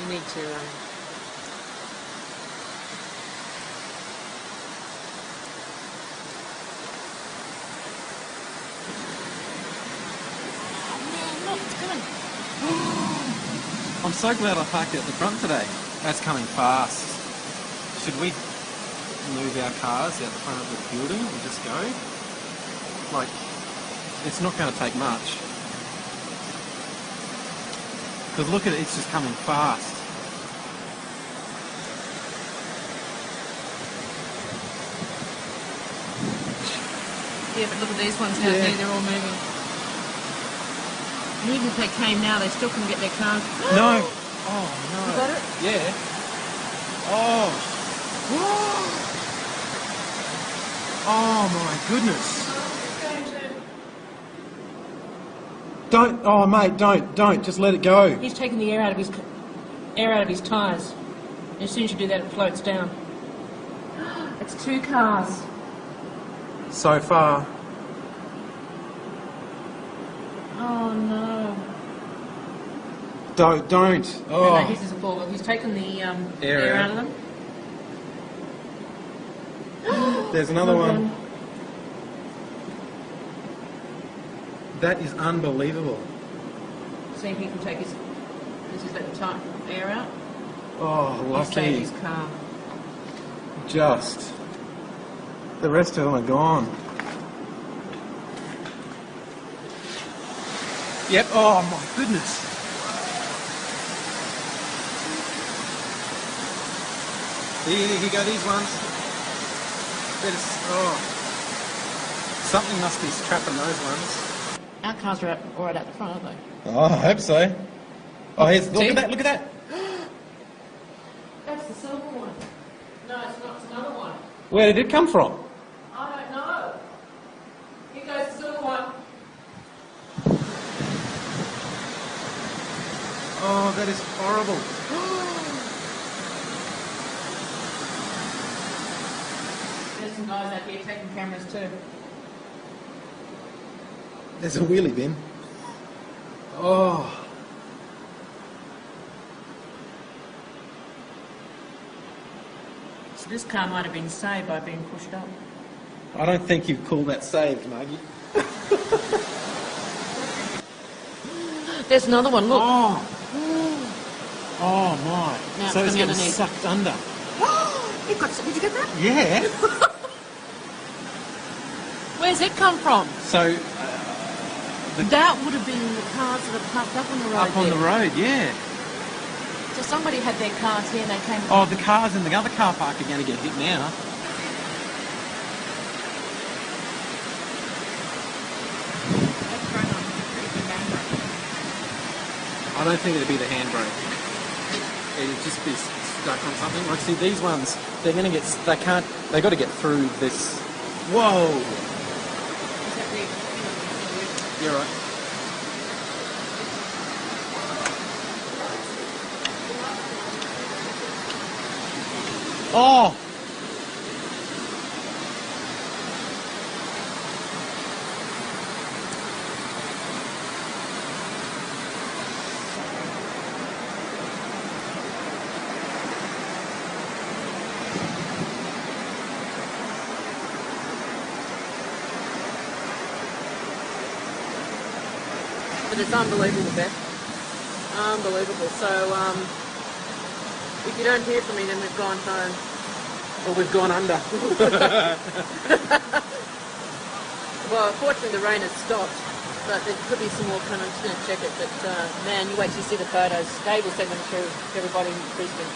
You need to... I'm so glad I parked at the front today. That's coming fast. Should we move our cars out the front of the building and just go? Like, it's not going to take much. Because look at it, it's just coming fast. Yeah, but look at these ones down here, they're all moving. And even if they came now, they still couldn't get their cars. No! Oh, no. You got it? Yeah. Oh. Oh, my goodness. Don't, oh mate, don't, just let it go. He's taking the air out of his tyres. As soon as you do that, it floats down. It's 2 cars. So far. Oh no. Don't. Oh. No, his is a 4. He's taken the air out of them. There's another one. That is unbelievable. See if he can take his... This is let the air out. Oh, lucky. He's saved his car. Just. The rest of them are gone. Yep. Oh my goodness. Here go these ones. Something must be trapping those ones. Our cars are right out the front, aren't they? Oh, I hope so. Oh, here's, look at that. That's the silver one. No, it's not. It's another one. Where did it come from? I don't know. Here goes the silver one. Oh, that is horrible. There's some guys out here taking cameras too. There's a wheelie bin. Oh. So this car might have been saved by being pushed up. I don't think you'd call that saved, Maggie. There's another one, look. Oh. Oh my. Now So it's getting underneath. sucked under. Did you get that? Yeah. Where's it come from? So That would have been the cars that are parked up on the road. up on the road, yeah. So somebody had their cars here and they came... Oh, the cars in the other car park are going to get hit now. I don't think it'd be the handbrake. It'd just be stuck on something. Like, see, these ones, they're going to get... They got to get through this... Whoa! You're right. Oh! But it's unbelievable, Beth. Unbelievable. So, if you don't hear from me, then we've gone home. Or we've gone under. Well, fortunately the rain has stopped, but there could be some more coming. I'm just going to check it. But, man, you wait till you see the photos. Dave will send them through to everybody in Brisbane.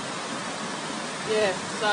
Yeah, so...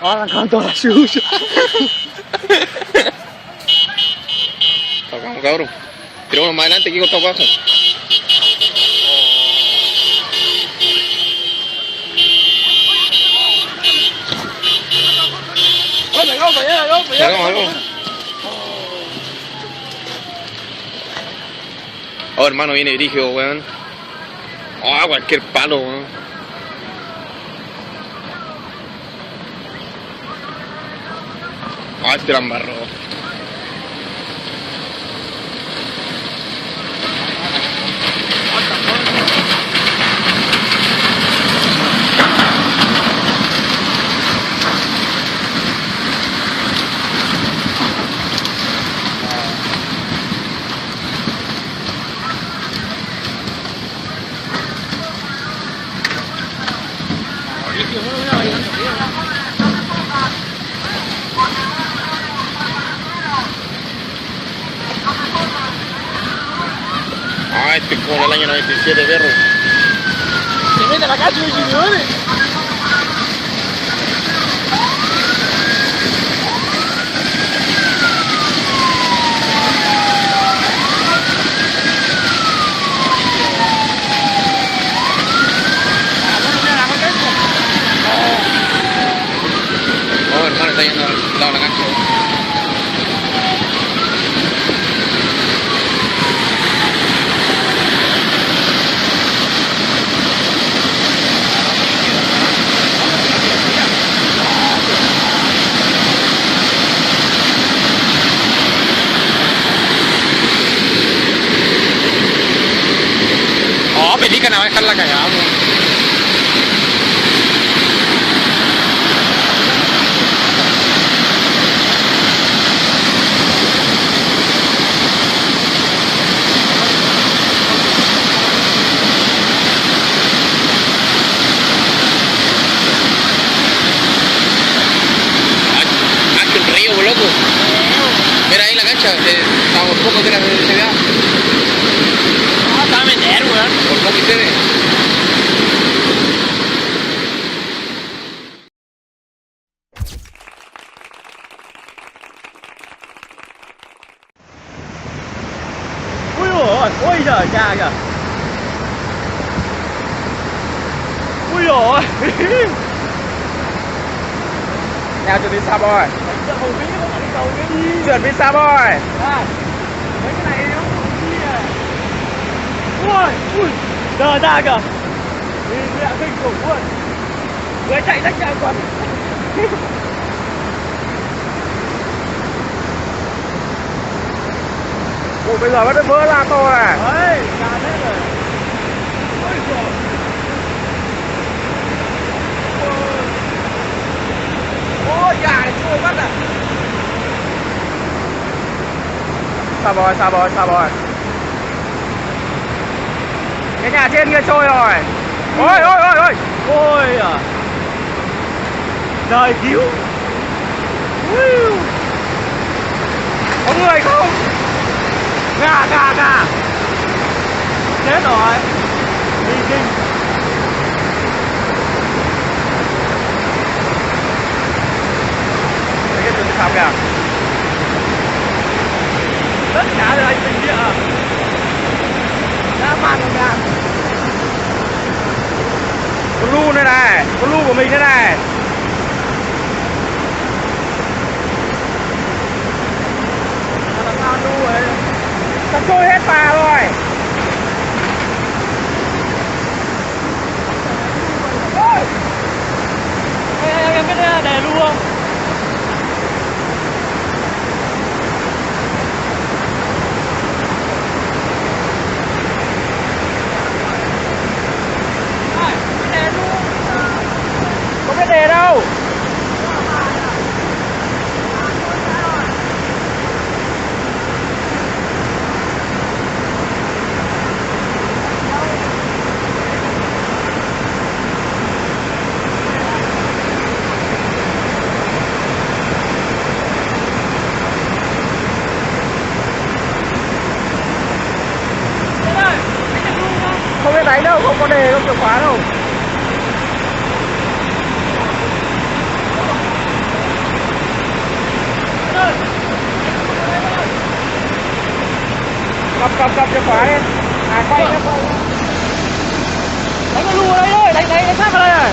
Ora con toda la sucia. Tocamos, cabrón. Tira uno más adelante, aquí está abajo. Oh, hermano, viene brígido, weón. Oh, cualquier palo, weón. Oh, este la embarró. Ah, este es como el año 97, perro. Se mete la calle, señores. Oh, hermano, está yendo al lado de la cancha. Oh, pelícana, va a dejar la cagada, weón. El río, loco. Mira ahí la cancha, estamos pocos de la CDA. Ah, está a meter, weón. Por poco y se ve. Ui ôi, ôi giời cha kìa. Ui ôi. Nào chuẩn bị xa bòi. Chuẩn bị xa bòi. Mấy cái này nó đi à. Ui, ui, đờ ra kìa. Đi mẹ kinh khủng luôn. Người chạy rách ra quần. Ủa bây giờ nó vỡ ra to này. Đấy, cả thế rồi. Ôi trời. Ôi gà này chui mất à. Xa bòi, xa bòi, xa bòi. Cái nhà trên kia trôi rồi. Ôi ôi ôi ôi. Ôi à. Trời cứu. Có người không? Gà gà gà. Chết rồi. Đi kinh. Cái chuyện sao kìa. Tất cả là anh tình địa à. Đã mang một ngàn. Con lu này này. Con lu của mình thế này. Là sao lu ấy. Sắp trôi hết phà rồi. Em biết đè lu không? Không biết đề đâu. Không biết đánh đâu, không có đề, không chìa khóa đâu. Cầm cho phải. Quay nó quay. Đánh nó lùa đây thôi, đánh sát vào đây rồi.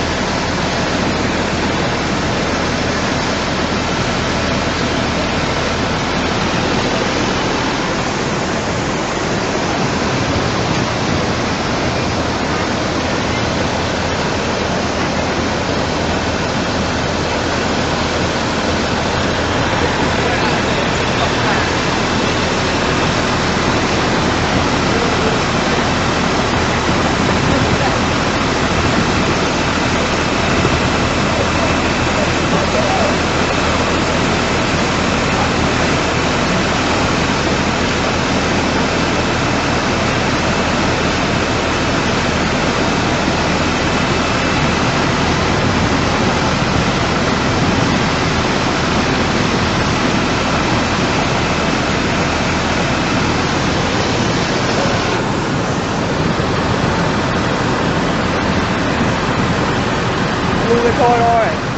Lui cái trôi thôi.